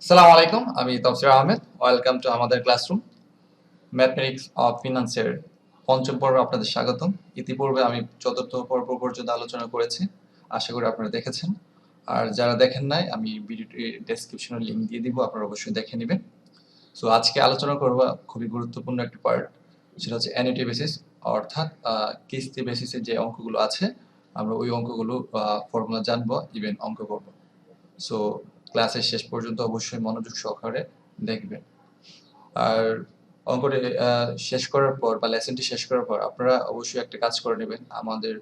আসসালামু আলাইকুম, আমি তফসির আহমেদ। ওয়েলকাম টু আমাদের ক্লাসরুম ম্যাথমেটিক্স অফ ফিনান্সের পঞ্চম পর্বে আপনাদের স্বাগতম। ইতিপূর্বে আমি চতুর্থ পর্ব পর্যন্ত আলোচনা করেছি, আশা করি আপনারা দেখেছেন। আর যারা দেখেন নাই, আমি ভিডিওটির ডেসক্রিপশনে লিঙ্ক দিয়ে দিব, আপনারা অবশ্যই দেখে নেবেন। সো আজকে আলোচনা করব খুবই গুরুত্বপূর্ণ একটি পার্ট, সেটা হচ্ছে অ্যানুইটি বেসিস, অর্থাৎ কিস্তি বেসিসে যে অঙ্কগুলো আছে আমরা ওই অঙ্কগুলো ফর্মুলা জানবো, ইভেন অঙ্ক করব। সো ক্লাসের শেষ পর্যন্ত অবশ্যই মনোযোগ সহকারে দেখবেন। আর অঙ্কটি শেষ করার পর বা লেসনটি শেষ করার পর আপনারা অবশ্যই একটা কাজ করে নেবেন। আমাদের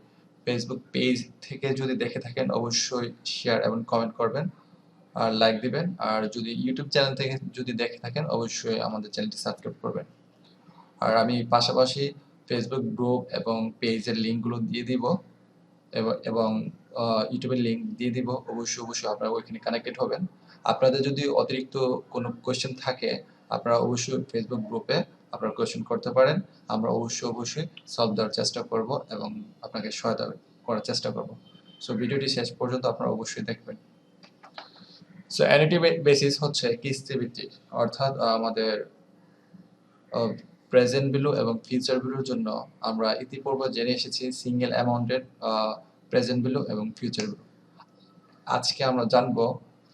ফেসবুক পেজ থেকে যদি দেখে থাকেন অবশ্যই শেয়ার এবং কমেন্ট করবেন আর লাইক দিবেন। আর যদি ইউটিউব চ্যানেল থেকে যদি দেখে থাকেন অবশ্যই আমাদের চ্যানেলটি সাবস্ক্রাইব করবেন। আর আমি পাশাপাশি ফেসবুক গ্রুপ এবং পেজের লিঙ্কগুলো দিয়ে দিব এবং ইউটিউবের লিঙ্ক দিয়ে দিব। অবশ্যই আপনারা ওইখানে কানেক্টেড হবেন। আপনাদের যদি অতিরিক্ত কোনো কোয়েশ্চেন থাকে আপনারা অবশ্যই ফেসবুক গ্রুপে আপনারা কোয়েশ্চেন করতে পারেন। আমরা অবশ্যই সলভ দেওয়ার চেষ্টা করব এবং আপনাকে সহায়তা করার চেষ্টা করব। সো ভিডিওটি শেষ পর্যন্ত আপনারা অবশ্যই দেখবেন। সো অ্যানুইটি বেসিস হচ্ছে কিস্তি ভিত্তিক, অর্থাৎ আমাদের প্রেজেন্ট ভ্যালু এবং ফিউচার ভ্যালুর জন্য আমরা ইতিপূর্বে জেনে এসেছি সিঙ্গেল অ্যামাউন্টের প্রেজেন্ট ভ্যালু এবং ফিউচার ভ্যালু। আজকে আমরা জানবো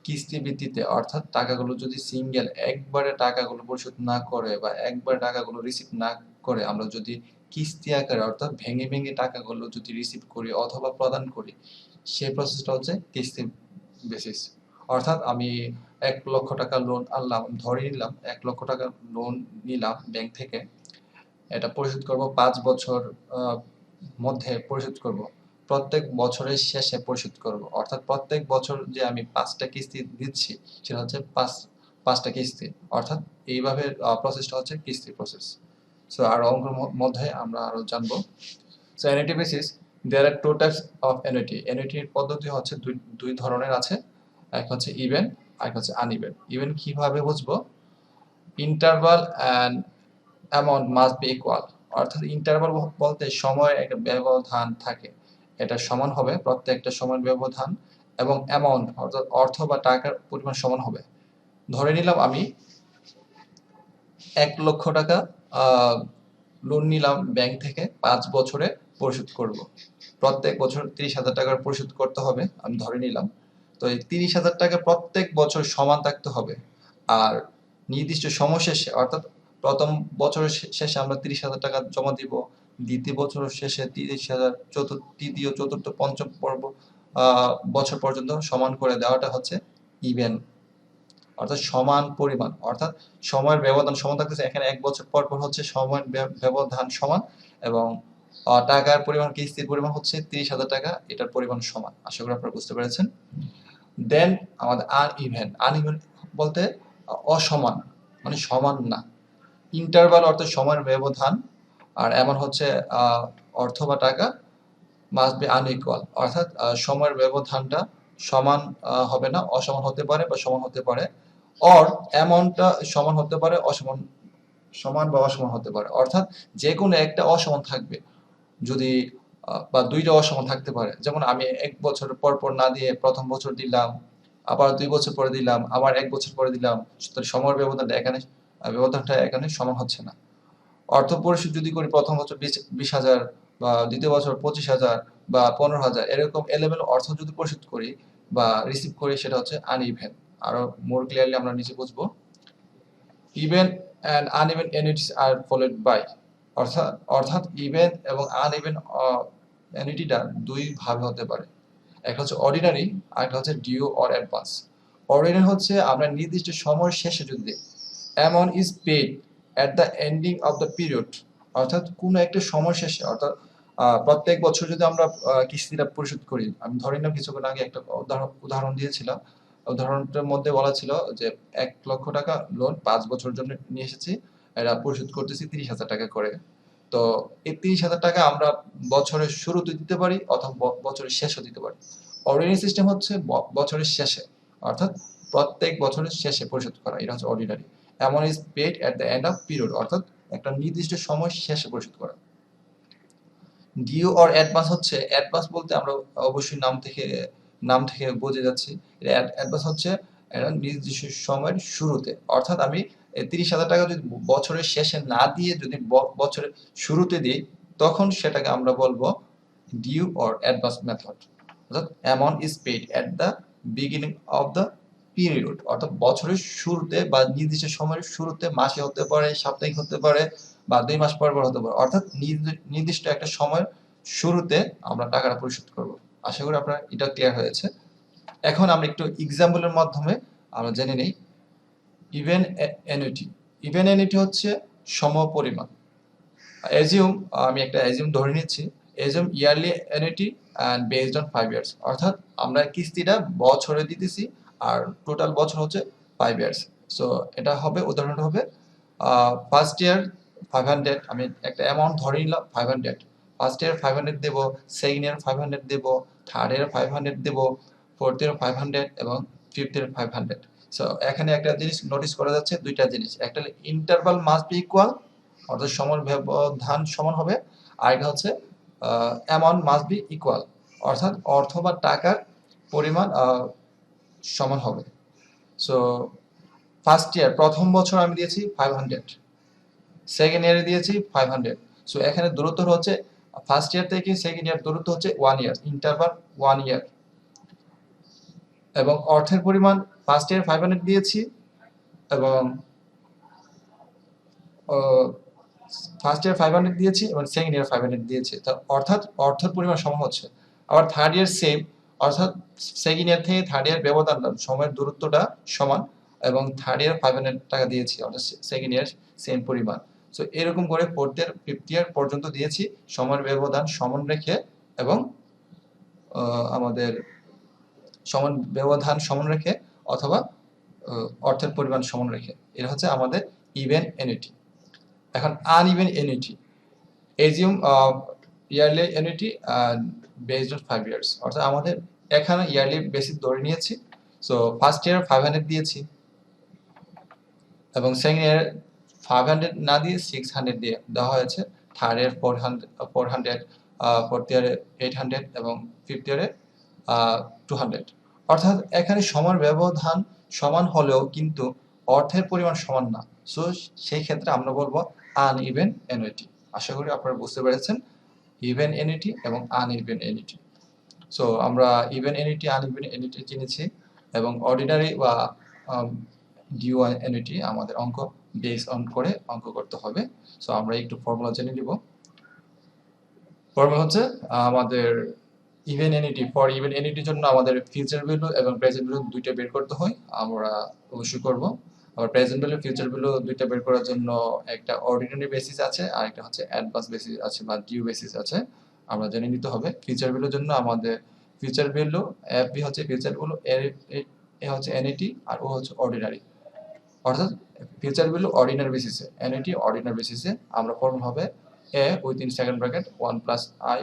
কিস্তি ভিত্তিতে, অর্থাৎ টাকাগুলো যদি সিঙ্গেল একবারে টাকাগুলো পরিশোধ না করে বা একবারে টাকাগুলো রিসিভ না করে আমরা যদি কিস্তি আকারে অর্থাৎ ভেঙে টাকাগুলো যদি রিসিভ করি অথবা প্রদান করি, সেই প্রসেসটা হচ্ছে কিস্তি বেসিস। অর্থাৎ আমি 1 লক্ষ টাকা লোন আনলাম, ধরে নিলাম 1 লক্ষ টাকা লোন নিলাম ব্যাংক থেকে, এটা পরিশোধ করব 5 বছর মধ্যে পরিশোধ করব, প্রত্যেক বছরের শেষে পরিশোধ করব। অর্থাৎ প্রত্যেক বছর যে আমি 5টা কিস্তি দিচ্ছি সেটা হচ্ছে পাঁচটা কিস্তি। অর্থাৎ এইভাবে প্রসেসটা হচ্ছে কিস্তি প্রসেস। সো আর অঙ্কের মধ্যে আমরা আরো জানবো। So annuity basis, there are two types of annuity. অ্যানুইটির পদ্ধতি হচ্ছে দুই ধরনের আছে, এক হচ্ছে ইভেন আর এক হচ্ছে আনইভেন। ইভেন কিভাবে বুঝবো? Interval and amount must be equal. অর্থাৎ ইন্টারভাল বলতে সময়ের একটা ব্যবধান থাকে, এটা সমান হবে, প্রত্যেকটা সময়ের ব্যবধান, এবং অ্যামাউন্ট অর্থাৎ অর্থ বা টাকার পরিমাণ সমান হবে। ধরে নিলাম আমি 1 লক্ষ টাকা লোন নিলাম ব্যাংক থেকে, 5 বছরে পরিশোধ করব। প্রত্যেক বছর 30,000 টাকার পরিশোধ করতে হবে, আমি ধরে নিলাম। তো এই 30,000 টাকা প্রত্যেক বছর সমান থাকতে হবে। আর নির্দিষ্ট সময় শেষে অর্থাৎ প্রথম বছরের শেষে আমরা 30,000 টাকা জমা দিব, দ্বিতীয় বছরের শেষে 30,000, তৃতীয় চতুর্থ পঞ্চম বছর পর্যন্ত সমান করে দেওয়াটা হচ্ছে ইভেন, অর্থাৎ সমান পরিমাণ। অর্থাৎ সময়ের ব্যবধান সমান থাকতেছে, এখানে 1 বছর পর হচ্ছে সময়ের ব্যবধান সমান, এবং টাকার পরিমাণ কিস্তির পরিমাণ হচ্ছে 30,000 টাকা, এটার পরিমাণ সমান। আশা করি আপনারা বুঝতে পেরেছেন। দেন আমাদের আনইভেন বলতে অসমান, মানে সমান না। ইন্টারভাল অর্থাৎ সময়ের ব্যবধান, আর এমন হচ্ছে অর্থ বা টাকা মাস্ট বি আনইকুয়াল, অর্থাৎ সময়ের ব্যবধানটা সমান হবে না, অসমান হতে পারে বা সমান হতে পারে। অর অ্যামাউন্টটা সমান হতে পারে, সমান বা অসমান হতে পারে। অর্থাৎ যে কোনো একটা অসমান থাকবে, যদি বা দুইটা অসমান থাকতে পারে। যেমন আমি 1 বছর পর না দিয়ে প্রথম বছর দিলাম, আবার 2 বছর পরে দিলাম, আবার 1 বছর পরে দিলাম, সময়ের ব্যবধানটা এখানে সমান হচ্ছে না। অর্থ পরিশোধ যদি করি প্রথম বছর 20,000 বা দ্বিতীয় বছর 25,000 বা 15,000, এরকম এলেবেল অর্থ যদি পরিশোধ করি বা রিসিভ করি সেটা হচ্ছে আনইভেন। আরো মোর ক্লিয়ারলি আমরা নিচে বুঝবো। Even and uneven annuities are followed by, অর্থাৎ ইভেন এবং আনইভেন অ্যানুইটিটা দুই ভাবে হতে পারে। একটা হচ্ছে অর্ডিনারি আর একটা হচ্ছে ডিউ অর অ্যাডভান্স। অর্ডিনারি হচ্ছে আমরা নির্দিষ্ট সময়ের শেষে যদি দিই, amount is paid at the ending of the period, অর্থাৎ কোনো একটা সময় শেষে, অর্থাৎ প্রত্যেক বছর যদি আমরা কিস্তিটা পরিশোধ করি, আমি ধরে নিলাম কিছুক্ষণ আগে একটা উদাহরণ দিয়েছিলাম। উদাহরণটার মধ্যে বলা ছিল যে 1 লক্ষ টাকা লোন 5 বছরের জন্য নিয়ে এসেছি, এটা পরিশোধ করতেছি 30,000 টাকা করে। তো এই 30,000 টাকা আমরা বছরের শুরুতে দিতে পারি অথবা বছরের শেষে দিতে পারি। অর্ডিনারি সিস্টেম হচ্ছে বছরের শেষে, অর্থাৎ প্রত্যেক বছরের শেষে পরিশোধ করা, এটা হচ্ছে ordinary. Amount is paid at the end of period, অর্থাৎ একটা নির্দিষ্ট সময় শেষে পরিশোধ করা। ডিউ অর অ্যাডভান্স হচ্ছে, অ্যাডভান্স বলতে আমরা অবশ্যই নাম থেকে বোঝা যাচ্ছে, অ্যাডভান্স হচ্ছে এটা নির্দিষ্ট সময়ের শুরুতে, অর্থাৎ আমি এই 30,000 টাকা যদি বছরের শেষে না দিয়ে যদি বছরের শুরুতে দিই, তখন সেটাকে আমরা বলবো ডিউ অর অ্যাডভান্স মেথড। অর্থাৎ amount is paid at the beginning of the period, অর্থাৎ বছরের শুরুতে বা নির্দিষ্ট সময়ের শুরুতে, মাসে হতে পারে, সাপ্তাহিক হতে পারে, বা 2 মাস পর পর হতে পারে, অর্থাৎ নির্দিষ্ট একটা সময়ের শুরুতে আমরা টাকাটা পরিশোধ করব। আশা করি আপনার এটা ক্লিয়ার হয়েছে। এখন আমরা একটু এক্সাম্পলের মাধ্যমে আমরা জেনে নেই ইভেন অ্যানুইটি। ইভেন অ্যানুইটি হচ্ছে সমপরিমাণ। অ্যাজিউম, আমি একটা অ্যাজিউম ধরে নিচ্ছি, assume yearly annuity and based on 5 years, অর্থাৎ আমরা কিস্তিটা বছরে দিতেছি আর টোটাল বছর হচ্ছে 5 ইয়ার্স। সো এটা হবে, উদাহরণ হবে ফার্স্ট ইয়ার 500, আমি একটা অ্যামাউন্ট ধরে নিলাম 500, ফার্স্ট ইয়ার 500 দেব, সেকেন্ড ইয়ার 500 দেব, থার্ড ইয়ার 500 দেব, ফোর্থ ইয়ার 500 এবং ফিফথ ইয়ার 500। সো এখানে একটা জিনিস নোটিস করা যাচ্ছে, দুইটা জিনিস, একটা হলো ইন্টারভাল মাস্ট বি ইকুয়াল, অর্থাৎ সময়ের ব্যবধান সমান হবে, আর এটা হচ্ছে অ্যামাউন্ট মাস্ট বি ইকুয়াল, অর্থাৎ অর্থ বা টাকার পরিমাণ সমান হবে। সো ফার্স্ট ইয়ার প্রথম বছর আমি দিয়েছি 500, সেকেন্ড ইয়ারে দিয়েছি 500। সো এখানে দূরত্ব হচ্ছে ফার্স্ট ইয়ার থেকে সেকেন্ড ইয়ার দূরত্ব হচ্ছে 1 ইয়ার, ইন্টারভাল 1 ইয়ার, এবং অর্থের পরিমাণ ফার্স্ট ইয়ার 500 দিয়েছি এবং ফার্স্ট ইয়ার 500 দিয়েছি এবং সেকেন্ড ইয়ার 500 দিয়েছি, অর্থাৎ অর্থের পরিমাণ সমান হচ্ছে। আবার থার্ড ইয়ার সেম, অর্থাৎ সেকেন্ড ইয়ার থেকে থার্ড ইয়ার ব্যবধানটা, সময়ের দূরত্বটা সমান, এবং থার্ড ইয়ার 500 টাকা দিয়েছি, অর্থাৎ সেকেন্ড ইয়ার সেম পরিমাণ। সো এরকম করে ফোর্থ ইয়ার ফিফথ ইয়ার পর্যন্ত দিয়েছি, সময়ের ব্যবধান সমান রেখে এবং আমাদের সমান ব্যবধান সমান রেখে অথবা অর্থের পরিমাণ সমান রেখে, এটা হচ্ছে আমাদের ইভেন অ্যানুইটি। এখন uneven annuity, assume yearly annuity based on 5 years, অর্থাৎ আমাদের এখানে ইয়ারলি বেসিস ধরে নিয়েছি। সো ফার্স্ট ইয়ার 500 দিয়েছি এবং সেকেন্ড ইয়ার 500 না দিয়ে 600 দিয়ে দেওয়া হয়েছে, থার্ড ইয়ার 400, ফোর্থ ইয়ারে 800 এবং ফিফথ ইয়ারে 200। অর্থাৎ এখানে সময়ের ব্যবধান সমান হলেও কিন্তু অর্থের পরিমাণ সমান না। সো সেই ক্ষেত্রে আমরা বলবো আনইভেন অ্যানুইটি। আশা করি আপনারা বুঝতে পেরেছেন ইভেন অ্যানুইটি এবং আনইভেন অ্যানুইটি। সো আমরা ইভেন অ্যানুইটি, আনইভেন অ্যানুইটি জেনেছি, এবং অর্ডিনারি বা ডিউ অ্যানুইটি আমাদের অঙ্ক বেস অন করে অঙ্ক করতে হবে। সো আমরা একটু ফর্মুলা জেনে নিব। ফর্মুলা হচ্ছে আমাদের ইভেন অ্যানুইটি, ফর ইভেন অ্যানুইটির জন্য আমাদের ফিউচার ভ্যালু এবং প্রেজেন্ট ভ্যালু দুইটা বের করতে হয়, আমরা অবশ্যই করব। আবার প্রেজেন্ট ভ্যালু, ফিউচার ভ্যালু দুইটা বের করার জন্য একটা অর্ডিনারি বেসিস আছে আর একটা হচ্ছে অ্যাডভান্স বেসিস আছে বা ডিউ বেসিস আছে, আমরা জেনে নিতে হবে। ফিউচার ভ্যালুর জন্য আমাদের ফিউচার ভ্যালু এফ বি হচ্ছে ফিউচার ভ্যালু, এ হচ্ছে অ্যানুইটি আর ও হচ্ছে অর্ডিনারি, অর্থাৎ ফিউচার ভ্যালু অর্ডিনারি বেসিসে, অ্যানুইটি অর্ডিনারি বেসিসে। আমরা ফর্মুলা হবে A within second bracket 1 plus I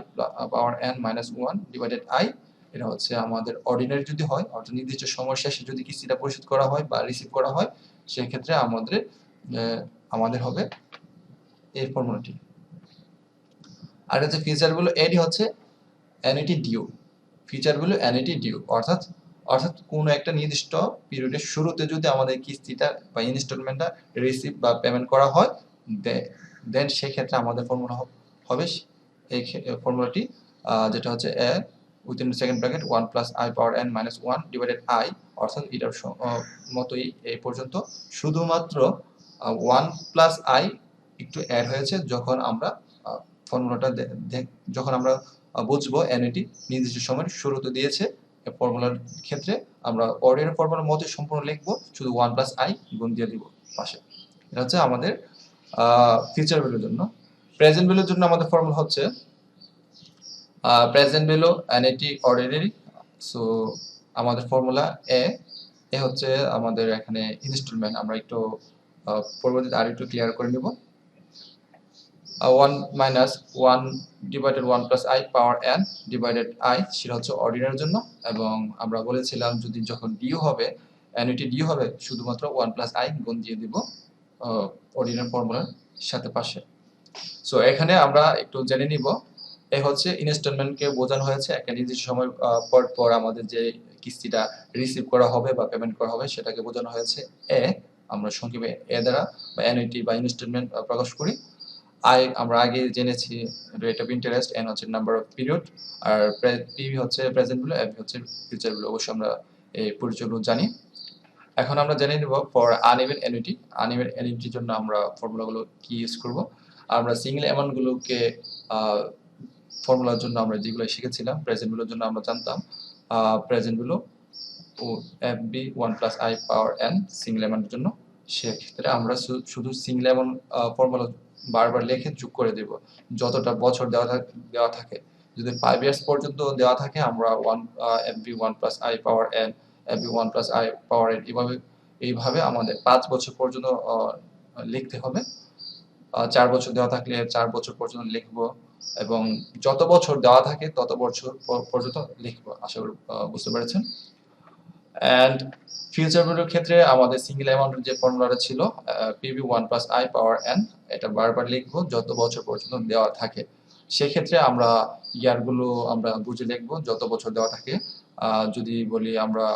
power N minus 1 divided I. এটা হচ্ছে আমাদের অর্ডিনারি যদি হয়, অর্থাৎ নির্দিষ্ট সময় শেষে যদি কিস্তিটা পরিশোধ করা হয় বা রিসিভ করা হয়, সেই ক্ষেত্রে আমাদের হবে এই ফর্মুলাটি। আর হচ্ছে ফিউচার ভ্যালু এডি হচ্ছে annuity due, future value annuity due, অর্থাৎ কোনো একটা নির্দিষ্ট পিরিয়ডের শুরুতে যদি আমাদের কিস্তিটা বা ইনস্টলমেন্টটা রিসিভ বা পেমেন্ট করা হয়, দেন সেই ক্ষেত্রে আমাদের ফর্মুলা হবে এই ফর্মুলাটি, যেটা হচ্ছে A within second bracket 1 plus I power N minus 1 divided I, অর্থাৎ এটার মতোই এই পর্যন্ত, শুধুমাত্র 1 প্লাস আই একটু অ্যাড হয়েছে যখন আমরা ফর্মুলাটা যখন আমরা বুঝবো অ্যানুইটি নির্দিষ্ট সময়ের শুরুতে দিয়েছে। ফর্মুলার ক্ষেত্রে আমরা অর্ডিনারি ফর্মুলার মতই সম্পূর্ণ লিখবো, শুধু 1 প্লাস আই গুণ দিয়ে দিব পাশে। এটা হচ্ছে আমাদের ফিউচার ভ্যালুর জন্য। প্রেজেন্ট ভ্যালুর জন্য আমাদের ফর্মুলা হচ্ছে present value annuity ordinary. So আমাদের ফর্মুলা এ হচ্ছে আমাদের এখানে ইনস্টলমেন্ট, আমরা একটু পরবর্তীতে আর একটু ক্লিয়ার করে নিব। 1 minus 1 divided 1 plus I power N divided I, সেটা হচ্ছে অর্ডিনারির জন্য। এবং আমরা বলেছিলাম যদি যখন ডিউ হবে, অ্যানুইটি ডিউ হবে, শুধুমাত্র 1 প্লাস আই গুণ দিয়ে দিব অর্ডিনারি ফর্মুলার সাথে পাশে। সো এখানে আমরা একটু জেনে নিব, এ হচ্ছে ইনস্টলমেন্টকে বোঝানো হয়েছে একটা নির্দিষ্ট সময় পর পর আমাদের যে কিস্তিটা রিসিভ করা হবে বা পেমেন্ট করা হবে সেটাকে বোঝানো হয়েছে এ। আমরা সংক্ষেপে এ দ্বারা বা অ্যানুইটি বা ইনস্টলমেন্ট প্রকাশ করি। আই আমরা আগে জেনেছি রেট অফ ইন্টারেস্ট, এন হচ্ছে নাম্বার অফ পিরিয়ড, আর পিভি হচ্ছে প্রেজেন্ট ভ্যালু, এফ হচ্ছে ফিউচার ভ্যালু। অবশ্যই আমরা এই পরিচয়গুলো জানি। এখন আমরা জেনে নিব ফর আনইভেন অ্যানুইটি। আনইভেন অ্যানুইটির জন্য আমরা ফর্মুলাগুলো কি ইউজ করব। আমরা সিঙ্গেল অ্যামাউন্টগুলোকে ফর্মুলার জন্য আমরা যেগুলো শিখেছিলাম, প্রেজেন্ট ভ্যালুর জন্য আমরা জানতাম প্রেজেন্ট ভ্যালু ও F B 1 + i power n single অ্যামাউন্টের জন্য। সেক্ষেত্রে আমরা শুধু সিঙ্গেল অ্যামাউন্ট ফর্মুলা বারবার লিখে যোগ করে দেব যতটা বছর দেওয়া থাকে। যদি 5 ইয়ার্স পর্যন্ত দেওয়া থাকে আমরা F B 1 + i power n, F B 1 + i power n এইভাবে আমাদের 5 বছর পর্যন্ত লিখতে হবে। 4 বছর দেওয়া থাকলে 4 বছর পর্যন্ত লিখব, এবং যত বছর দেওয়া থাকে তত বছর পর্যন্ত লিখব। আশা করি বুঝতে পেরেছেন। অ্যান্ড ফিউচার ভ্যালুর ক্ষেত্রে আমাদের সিঙ্গেল অ্যামাউন্টের যে ফর্মুলাটা ছিল পিভি 1 + i পাওয়ার n, এটা বারবার লিখবো যত বছর পর্যন্ত দেওয়া থাকে। সেক্ষেত্রে আমরা ইয়ারগুলো আমরা বুঝে লিখবো যত বছর দেওয়া থাকে। যদি বলি আমরা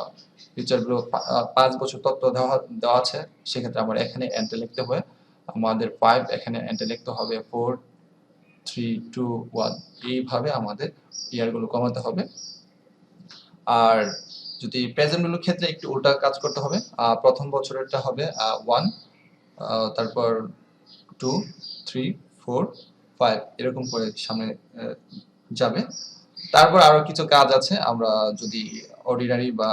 ফিউচার ভ্যালু 5 বছর তত্ত্ব দেওয়া আছে, সেক্ষেত্রে আমরা এখানে এন্টে লিখতে হবে আমাদের 5, এখানে এন্টে লিখতে হবে 4, 3, 2, 1। এইভাবে আমাদের ইয়ারগুলো কমাতে হবে। আর যদি প্রেজেন্ট ভ্যালুর ক্ষেত্রে একটু উল্টা কাজ করতে হবে। প্রথম বছরেরটা হবে 1, তারপর 2, 3, 4, 5 এরকম করে সামনে যাবে। তারপর আরো কিছু কাজ আছে। আমরা যদি অর্ডিনারি বা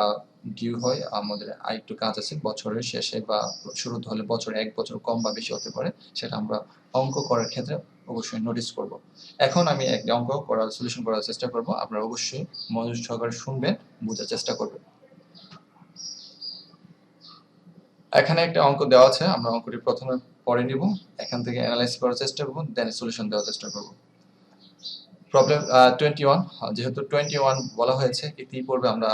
ডিউ হয়, আমাদের আরেকটু কাজ আছে বছরের শেষে বা শুরুতে হলে বছরে 1 বছর কম বা বেশি হতে পারে। সেটা আমরা অঙ্ক করার ক্ষেত্রে অবশ্যই নোটিস করব। এখন আমি একটা অঙ্ক করার সলিউশন করার চেষ্টা করব। আপনারা অবশ্যই মনোযোগ সহকারে শুনবেন, বোঝার চেষ্টা করবেন। এখানে একটা অঙ্ক দেওয়া আছে, আমরা অঙ্কটি প্রথমে পড়ে নিব, এখান থেকে অ্যানালাইজ করার চেষ্টা করব, দেন সলিউশন দেওয়ার চেষ্টা করব। প্রবলেম 21, যেহেতু 21 বলা হয়েছে, ইতিপূর্বে আমরা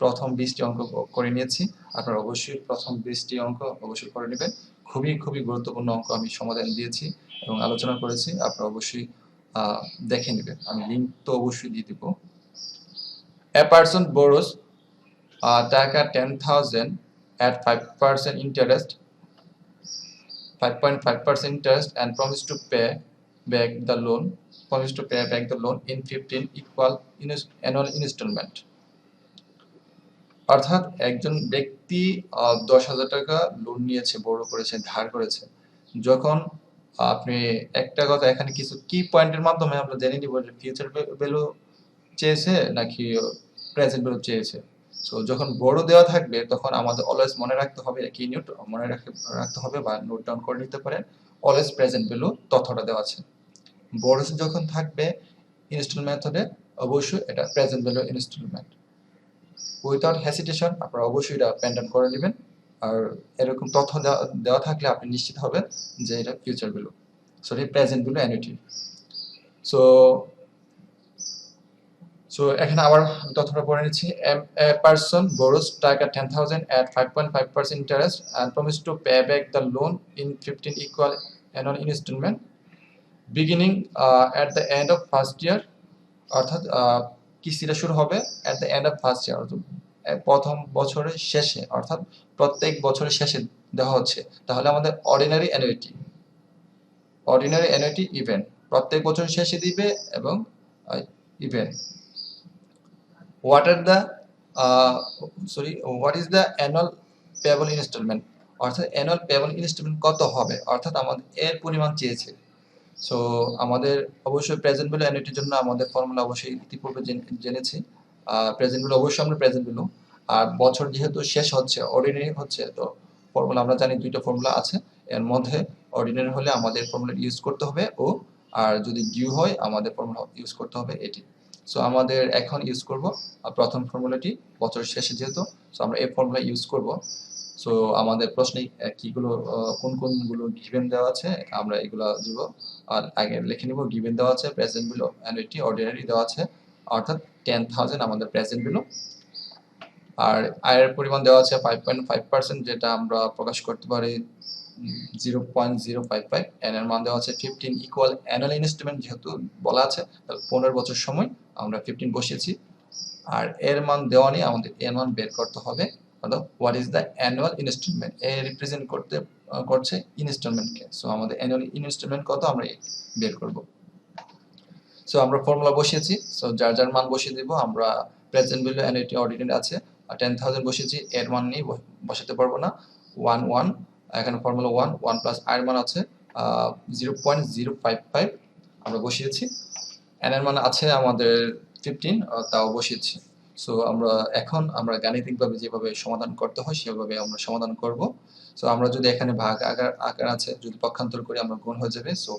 প্রথম 20টি অঙ্ক করে নিয়েছি। আপনারা অবশ্যই প্রথম 20টি অঙ্ক অবশ্যই করে নেবেন। খুবই গুরুত্বপূর্ণ অঙ্ক আমি সমাধান দিয়েছি এবং আলোচনা করেছি। আপনারা অবশ্যই দেখে নেবেন। আমি লিঙ্ক তো অবশ্যই দিয়ে দিব। A person borrows টাকা 10,000 at 5% interest, 5.5% interest, and promise to pay back the loan in 15 equal annual installment. অর্থাৎ একজন ব্যক্তি 10,000 টাকা লোন নিয়েছে, বড় করেছে, ধার করেছে। যখন আপনি একটা কথা এখানে কিছু কি পয়েন্টের মাধ্যমে আমরা জেনে নিব যে ফিউচার ভ্যালু চেয়েছে নাকি প্রেজেন্ট ভ্যালু চেয়েছে। সো যখন বড় দেওয়া থাকবে তখন আমাদের অলওয়েজ মনে রাখতে হবে, কি মনে রাখতে হবে বা নোট ডাউন করে নিতে পারেন, অলওয়েজ প্রেজেন্ট ভ্যালু তথ্যটা দেওয়া আছে। বড় যখন থাকবে ইনস্টল মেথডে, অবশ্যই এটা present value installment. Without hesitation আপনারা অবশ্যই এটা পেন ডাউন করে নেবেন। আর এরকম তথ্য দেওয়া থাকলে আপনি নিশ্চিত হবেন যে এটা future value, sorry present value annuity. So এখানে আবার তথ্যটা পড়ে নিচ্ছি। A person borrows টাকা 10,000 at 5.5% interest and promise to pay back the loan in 15 equal annual installment beginning at the end of first year. অর্থাৎ কিস্তিটা শুরু হবে at the end of first year, প্রথম বছরের শেষে, অর্থাৎ প্রত্যেক বছরের শেষে দেওয়া হচ্ছে। তাহলে আমাদের অর্ডিনারি অ্যানুইটি ইভেন প্রত্যেক বছরের শেষে দিবে এবং even. What is the annual payable installment? অর্থাৎ annual payable installment কত হবে, অর্থাৎ আমাদের এর পরিমাণ চেয়েছে। সো আমাদের অবশ্যই প্রেজেন্ট ভ্যালু অ্যানুইটির জন্য আমাদের ফর্মুলা অবশ্যই ইতিপূর্বে জেনেছি। প্রেজেন্ট ভ্যালু অবশ্যই আমরা প্রেজেন্ট ভ্যালু, আর বছর যেহেতু শেষ হচ্ছে, অর্ডিনারি হচ্ছে, তো ফর্মুলা আমরা জানি দুইটা ফর্মুলা আছে। এর মধ্যে অর্ডিনারি হলে আমাদের ফর্মুলা ইউজ করতে হবে ও, আর যদি ডিউ হয় আমাদের ফর্মুলা ইউজ করতে হবে এটি। সো আমাদের এখন ইউজ করব প্রথম ফর্মুলাটি, বছরের শেষে যেহেতু, সো আমরা এই ফর্মুলা ইউজ করব। সো আমাদের প্রশ্নে কিগুলো কোনগুলো গিভেন দেওয়া আছে আমরা এগুলো দিব। আর আগে লিখে নিব, গিভেন দেওয়া আছে প্রেজেন্ট ভ্যালু অ্যানুইটি অর্ডিনারি দেওয়া আছে, অর্থাৎ 10,000 আমাদের প্রেজেন্ট ভ্যালু। আর আয়ের পরিমাণ দেওয়া আছে 5.5%, যেটা আমরা প্রকাশ করতে পারি 0.055। এন এর মান দেওয়া আছে 15 ইকুয়াল অ্যানুয়াল ইনস্টলমেন্ট, যেহেতু বলা আছে 15 বছর সময় আমরা 15 বসিয়েছি। আর এর মান দেওয়া নেই, আমাদের এর মান বের করতে হবে। অর্থাৎ what is the annual installment, A represent করছে ইনস্টলমেন্টকে। সো আমাদের অ্যানুয়াল ইনস্টলমেন্ট কত আমরা বের করব। সো আমরা ফর্মুলা বসিয়েছি। সো যার যার মান বসিয়ে দিব। আমরা প্রেজেন্ট ভ্যালু অ্যানুইটি অর্ডিনারি আছে 10,000 বসিয়েছি, এর মান নেই, বসাতে পারবো না। 1 এখানে ফর্মুলা 1 প্লাস আয়ের মান আছে 0.055 আমরা বসিয়েছি। এন এর মান আছে আমাদের 15, তাও বসিয়েছি। সো এখন আমরা গাণিতিকভাবে যেভাবে সমাধান করতে হয় সেভাবে আমরা সমাধান করব। সো আমরা যদি এখানে ভাগ আকার আছে, যদি পক্ষান্তর করি আমরা গুণ হয়ে যাবে। সো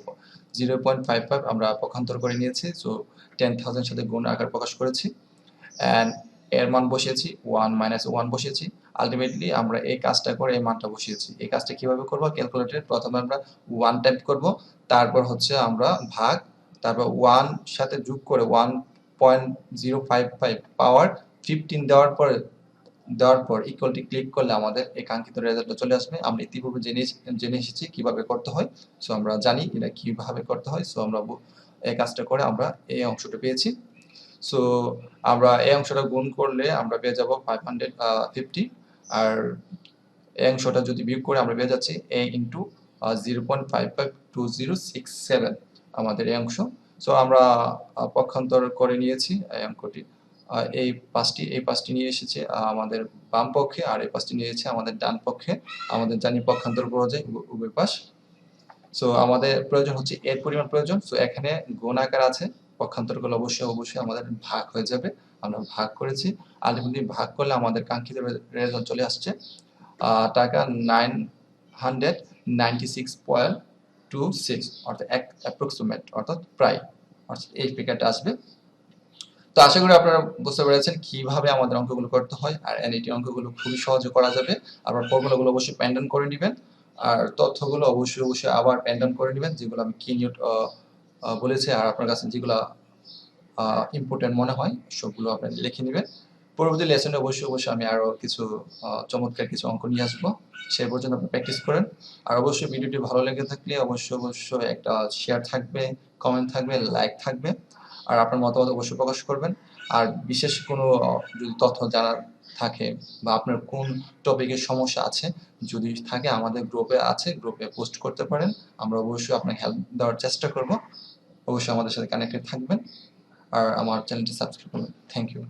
0.55 আমরা পক্ষান্তর করে নিয়েছি। সো 10,000 সাথে গুণ আকার প্রকাশ করেছি অ্যান্ড এর মান বসিয়েছি 1 বসিয়েছি। আলটিমেটলি আমরা এই কাজটা করে এই মানটা বসিয়েছি। এই কাজটা কিভাবে করব? ক্যালকুলেটরে প্রথমে আমরা 1 টাইপ করব, তারপর হচ্ছে আমরা ভাগ, তারপর 1 সাথে যোগ করে 1.055 পাওয়ার 15 দেওয়ার পর ইকুয়ালটি ক্লিক করলে আমাদের এই কাঙ্ক্ষিত রেজাল্টটা চলে আসবে। আমরা ইতিপূর্বে জেনে এসেছি কিভাবে করতে হয়। সো আমরা জানি এটা কিভাবে করতে হয়। সো আমরা এই কাজটা করে আমরা এই অংশটা পেয়েছি। সো আমরা এই অংশটা গুণ করলে আমরা পেয়ে যাব 550, আর এই অংশটা যদি বিয়োগ করে আমরা পেয়ে যাচ্ছি a ইন্টু 0.552067 আমাদের এই অংশ। সো আমরা পক্ষান্তর করে নিয়েছি এই অঙ্কটি। এই পাঁচটি নিয়ে এসেছে আমাদের বাম পক্ষে, আর এই পাঁচটি নিয়ে এসেছে আমাদের ডান পক্ষে। আমাদের জানি পক্ষান্তর করা যায় উভয় পাশ। সো আমাদের প্রয়োজন হচ্ছে এর পরিমাণ প্রয়োজন। সো এখানে গুণ আকার আছে, পক্ষান্তর করলে অবশ্যই আমাদের ভাগ হয়ে যাবে। আমরা ভাগ করেছি, আলটিমেটলি ভাগ করলে আমাদের কাঙ্ক্ষিত রেজাল্ট চলে আসছে টাকা 996.26, অর্থাৎ অ্যাপ্রক্সিমেট, অর্থাৎ প্রায়, অর্থাৎ এই ফিগারটা আসবে। তো আশা করি আপনারা বুঝতে পেরেছেন কিভাবে আমাদের অঙ্কগুলো করতে হয়। আর এনইটি অঙ্কগুলো খুবই সহজে করা যাবে। আপনার ফর্মুলাগুলো অবশ্যই পেন ডাউন করে নেবেন, আর তথ্যগুলো অবশ্যই আবার পেন ডাউন করে নেবেন, যেগুলো আমি কি নিউট বলেছি। আর আপনার কাছে যেগুলো ইম্পর্টেন্ট মনে হয় সবগুলো আপনি লিখে নেবেন। পরবর্তী লেসনে অবশ্যই আমি আরো কিছু চমৎকার কিছু অঙ্ক নিয়ে আসবো। সেই পর্যন্ত আপনি প্র্যাকটিস করেন। আর অবশ্যই ভিডিওটি ভালো লেগে থাকলে অবশ্যই একটা শেয়ার থাকবে, কমেন্ট থাকবে, লাইক থাকবে, আর আপনার মতামত অবশ্যই প্রকাশ করবেন। আর বিশেষ কোনো যদি তথ্য জানার থাকে বা আপনার কোন টপিকের সমস্যা আছে যদি থাকে, আমাদের গ্রুপে পোস্ট করতে পারেন। আমরা অবশ্যই আপনাকে হেল্প দেওয়ার চেষ্টা করব। অবশ্যই আমাদের সাথে কানেক্টেড থাকবেন আর আমার চ্যানেলটি সাবস্ক্রাইব করবেন। Thank you.